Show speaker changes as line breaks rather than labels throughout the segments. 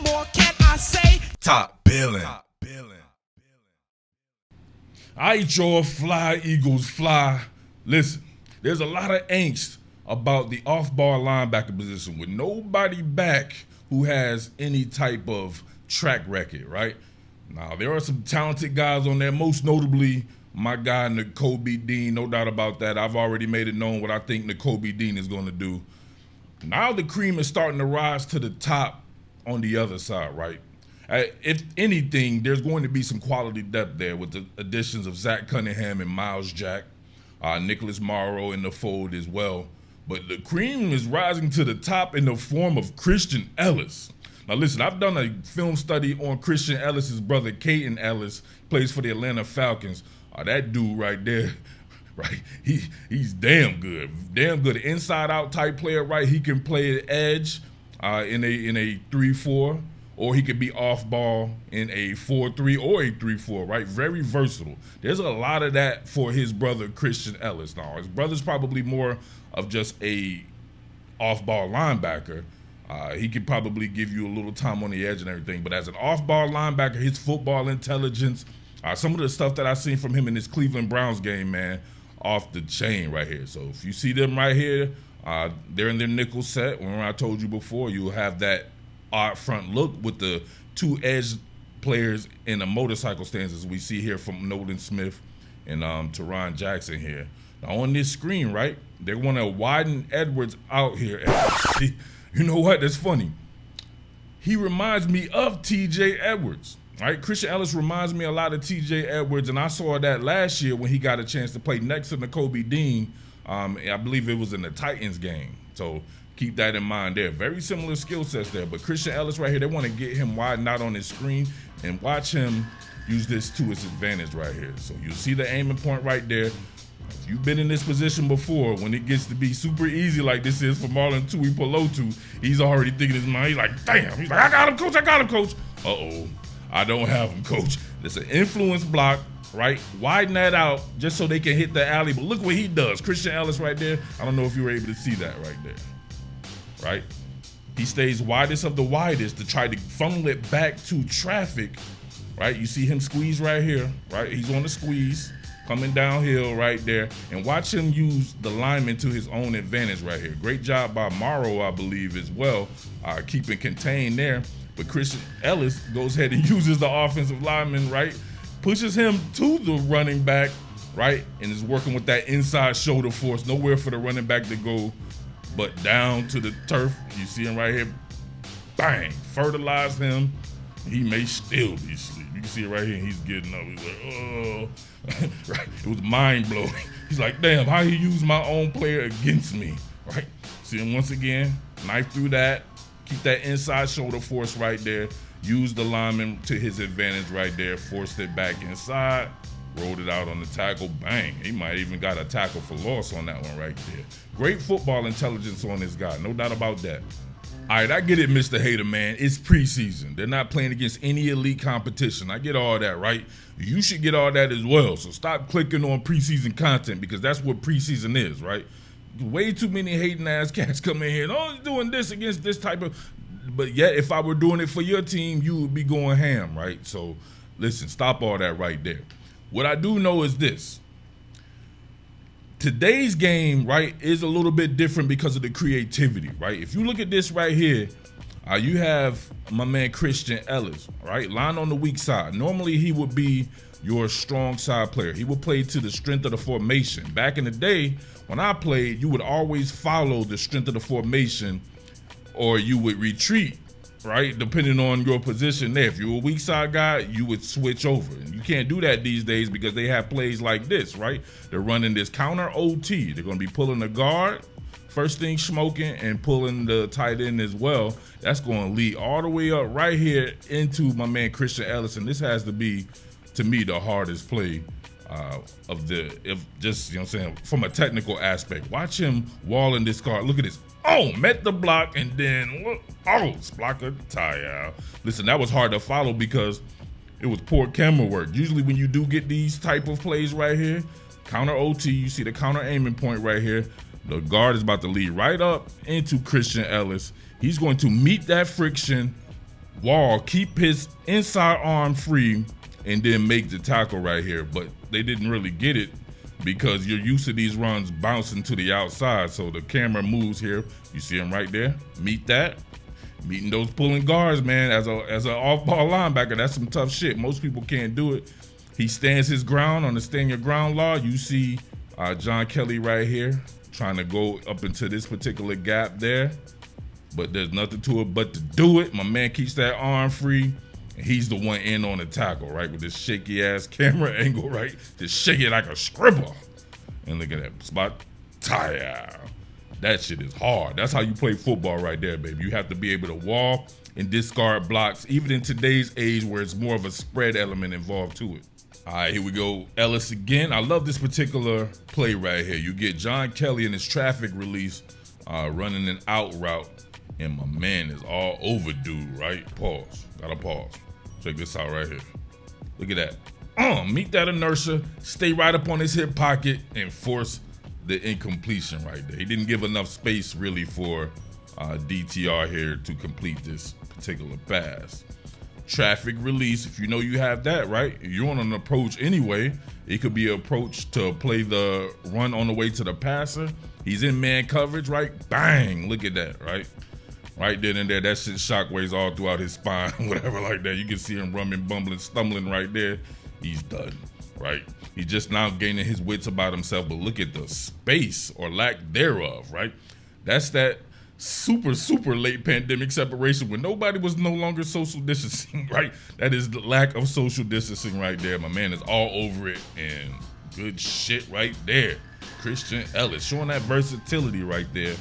more can I say?
Top Billin.
All right, y'all, fly, Eagles, fly. Listen, there's a lot of angst about the off-ball linebacker position with nobody back who has any type of track record, right? Now, there are some talented guys on there, most notably my guy, Nakobe Dean, no doubt about that. I've already made it known what I think Nakobe Dean is going to do. Now the cream is starting to rise to the top on the other side, right? If anything, there's going to be some quality depth there with the additions of Zach Cunningham and Miles Jack, Nicholas Morrow in the fold as well. But the cream is rising to the top in the form of Christian Elliss. Now listen, I've done a film study on Christian Ellis' brother, Caden Ellis, plays for the Atlanta Falcons. That dude right there, right, he's damn good. Inside-out type player, right? He can play at edge in a 3-4, or he could be off-ball in a 4-3 or a 3-4, right? Very versatile. There's a lot of that for his brother, Christian Ellis. Now, his brother's probably more of just a off-ball linebacker. He could probably give you a little time on the edge and everything, but as an off-ball linebacker, his football intelligence, some of the stuff that I've seen from him in this Cleveland Browns game, man, off the chain right here. So if you see them right here, they're in their nickel set. Remember I told you before, you'll have that odd front look with the two edge players in the motorcycle stands as we see here from Nolan Smith and Teron Jackson here. Now on this screen, right, they want to widen Edwards out here. See, you know what? That's funny. He reminds me of T.J. Edwards. Right, Christian Ellis reminds me a lot of T.J. Edwards, and I saw that last year when he got a chance to play next to Nakobe Dean. I believe it was in the Titans game. So keep that in mind there. Very similar skill sets there. But Christian Ellis right here, they want to get him widened out on his screen and watch him use this to his advantage right here. So you'll see the aiming point right there. If you've been in this position before, when it gets to be super easy like this is for Marlon Tuipulotu, he's already thinking in his mind, he's like, damn. He's like, I got him, coach. Uh-oh. I don't have him, coach. It's an influence block, right? Widen that out just so they can hit the alley. But look what he does. Christian Ellis right there. I don't know if you were able to see that right there, right? He stays widest of the widest to try to funnel it back to traffic, right? You see him squeeze right here, right? He's on the squeeze, coming downhill right there. And watch him use the lineman to his own advantage right here. Great job by Morrow, I believe, as well, keeping contained there. But Christian Ellis goes ahead and uses the offensive lineman, right? Pushes him to the running back, right? And is working with that inside shoulder force. Nowhere for the running back to go but down to the turf. You see him right here. Bang. Fertilize him. He may still be asleep. You can see it right here. He's getting up. He's like, oh. Right? It was mind-blowing. He's like, damn, how he used my own player against me, right? See him once again. Knife through that. Keep that inside shoulder force right there. Use the lineman to his advantage right there. Forced it back inside. Rolled it out on the tackle. Bang. He might even got a tackle for loss on that one right there. Great football intelligence on this guy. No doubt about that. All right, I get it, Mr. Hater, man. It's preseason. They're not playing against any elite competition. I get all that, right? You should get all that as well. So stop clicking on preseason content because that's what preseason is, right? Way too many hating ass cats come in here. Oh, he's doing this against this type of. But yet, if I were doing it for your team, you would be going ham, right? So, listen, stop all that right there. What I do know is this. Today's game, right, is a little bit different because of the creativity, right? If you look at this right here, you have my man Christian Elliss, right? Line on the weak side. Normally, he would be your strong side player. He would play to the strength of the formation. Back in the day, when I played, you would always follow the strength of the formation or you would retreat, right? Depending on your position there. If you're a weak side guy, you would switch over. And you can't do that these days because they have plays like this, right? They're running this counter OT. They're going to be pulling the guard, first thing smoking, and pulling the tight end as well. That's going to lead all the way up right here into my man Christian Elliss. And this has to be, to me, the hardest play just, you know what I'm saying, from a technical aspect. Watch him walling this guard. Look at this. Oh, met the block and then, block a tie out. Listen, that was hard to follow because it was poor camera work. Usually when you do get these type of plays right here, counter OT, you see the counter aiming point right here. The guard is about to lead right up into Christian Elliss. He's going to meet that friction wall, keep his inside arm free, and then make the tackle right here. But they didn't really get it because you're used to these runs bouncing to the outside. So the camera moves here. You see him right there. Meet that. Meeting those pulling guards, man. As an off-ball linebacker, that's some tough shit. Most people can't do it. He stands his ground on the stand your ground law. You see John Kelly right here trying to go up into this particular gap there. But there's nothing to it but to do it. My man keeps that arm free. And he's the one in on the tackle, right? With this shaky ass camera angle, right? Just shake it like a scribble. And look at that spot. Tire. That shit is hard. That's how you play football right there, baby. You have to be able to walk and discard blocks, even in today's age where it's more of a spread element involved to it. All right, here we go. Ellis again. I love this particular play right here. You get John Kelly in his traffic release running an out route, and my man is all overdue, right? Pause. Gotta pause. Check this out right here. Look at that. Meet that inertia, stay right up on his hip pocket, and force the incompletion right there. He didn't give enough space really for DTR here to complete this particular pass. Traffic release, if you know you have that, right? If you're on an approach anyway, it could be an approach to play the run on the way to the passer. He's in man coverage, right? Bang, look at that, right? Right then and there, that shit shockwaves all throughout his spine, whatever like that. You can see him running, bumbling, stumbling right there. He's done, right? He's just now gaining his wits about himself, but look at the space or lack thereof, right? That's that super late pandemic separation when nobody was no longer social distancing, right? That is the lack of social distancing right there. My man is all over it, and good shit right there. Christian Elliss showing that versatility right there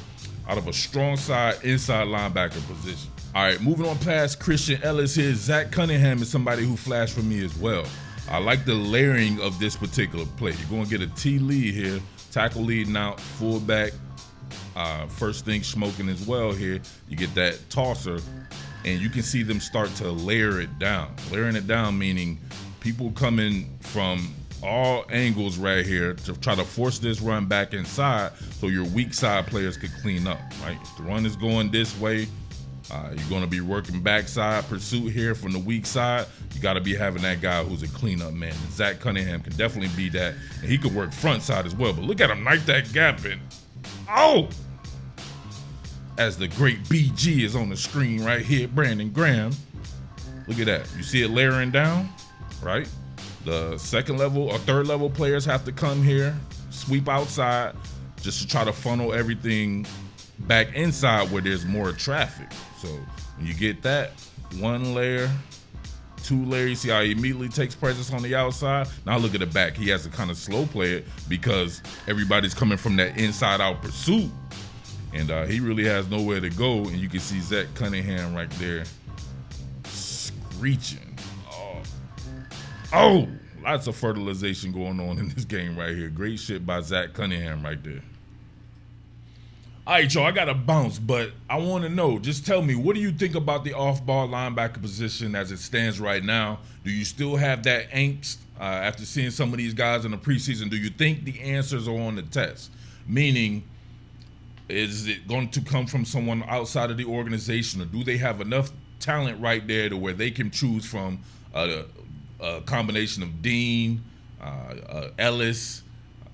out of a strong side inside linebacker position. All right, moving on past Christian Elliss here, Zach Cunningham is somebody who flashed for me as well. I like the layering of this particular play. You're going to get a T lead here, tackle leading out, fullback, first thing smoking as well here. You get that tosser, and you can see them start to layer it down. Layering it down meaning people coming from all angles right here to try to force this run back inside so your weak side players could clean up, right? If the run is going this way, you're going to be working backside pursuit here from the weak side. You got to be having that guy who's a cleanup man. And Zach Cunningham can definitely be that. And he could work front side as well. But look at him knife that gap in. Oh! As the great BG is on the screen right here, Brandon Graham. Look at that. You see it layering down, right? The second level or third level players have to come here, sweep outside, just to try to funnel everything back inside where there's more traffic. So when you get that, one layer, two layers, you see how he immediately takes presence on the outside. Now look at the back. He has to kind of slow play it because everybody's coming from that inside out pursuit. And he really has nowhere to go. And you can see Zach Cunningham right there screeching. Oh, lots of fertilization going on in this game right here. Great shit by Zach Cunningham right there. All right, y'all, I got to bounce, but I want to know, just tell me, what do you think about the off-ball linebacker position as it stands right now? Do you still have that angst after seeing some of these guys in the preseason? Do you think the answers are on the test? Meaning, is it going to come from someone outside of the organization, or do they have enough talent right there to where they can choose from a combination of Dean, Ellis,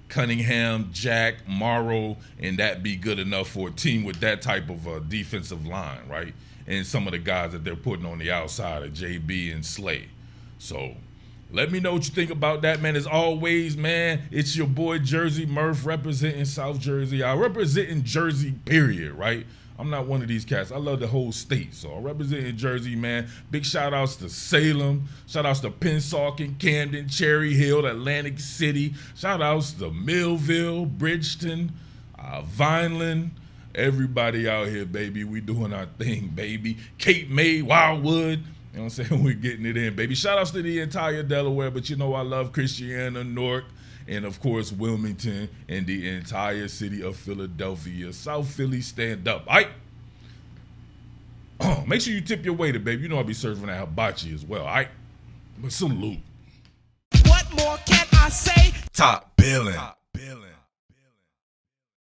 Cunningham, Jack, Morrow, and that be good enough for a team with that type of defensive line, right? And some of the guys that they're putting on the outside of JB and Slay. So let me know what you think about that, man. As always, man, it's your boy Jersey Murph representing South Jersey. I representing Jersey, period, right? I'm not one of these cats. I love the whole state, so I'm representing Jersey, man. Big shout-outs to Salem. Shout-outs to Pennsauken, Camden, Cherry Hill, Atlantic City. Shout-outs to Millville, Bridgeton, Vineland. Everybody out here, baby. We doing our thing, baby. Cape May, Wildwood. You know what I'm saying? We're getting it in, baby. Shout-outs to the entire Delaware, but you know I love Christiana, Newark, and of course Wilmington and the entire city of Philadelphia. South Philly, stand up. All right? Make sure you tip your waiter, baby. You know I'll be serving that hibachi as well. All right? But salute.
What more can I say?
Top Billin.